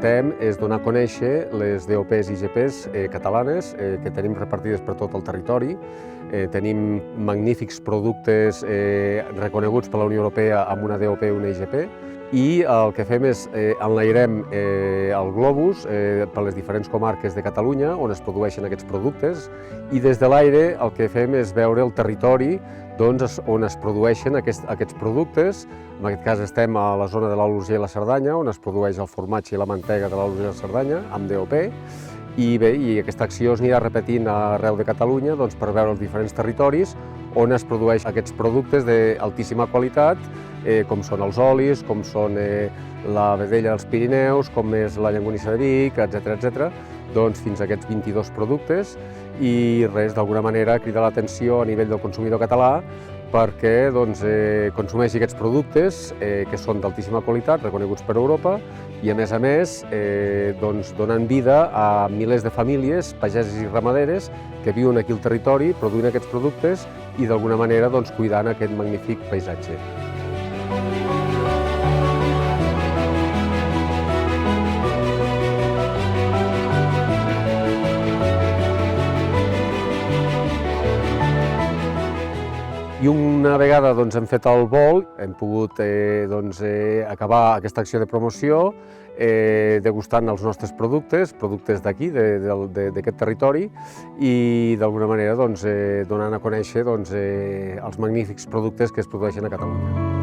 intentem és donar a conèixer les DOPs i IGPs catalanes que tenim repartides per tot el territori. Tenim magnífics productes reconeguts per la Unió Europea amb una DOP i una IGP, i el que fem és enlairem el globus per les diferents comarques de Catalunya on es produeixen aquests productes, i des de l'aire el que fem és veure el territori on es produeixen aquests productes. En aquest cas estem a la zona de l'Alt Urgell i la Cerdanya, on es produeix el formatge i la mantega de l'Alt Urgell i la Cerdanya, amb DOP, i aquesta acció es anirà repetint arreu de Catalunya per veure els diferents territoris on es produeixen aquests productes d'altíssima qualitat, com són els olis, com són la vedella dels Pirineus, com és la llonganissa de Vic, etc. Fins a aquests 22 productes, i d'alguna manera cridar l'atenció a nivell del consumidor català perquè consumeixi aquests productes que són d'altíssima qualitat, reconeguts per Europa, i a més donen vida a milers de famílies pageses i ramaderes que viuen aquí al territori produint aquests productes i d'alguna manera cuidant aquest magnífic paisatge. I una vegada hem fet el vol, hem pogut acabar aquesta acció de promoció degustant els nostres productes d'aquí, d'aquest territori, i d'alguna manera donant a conèixer els magnífics productes que es produeixen a Catalunya.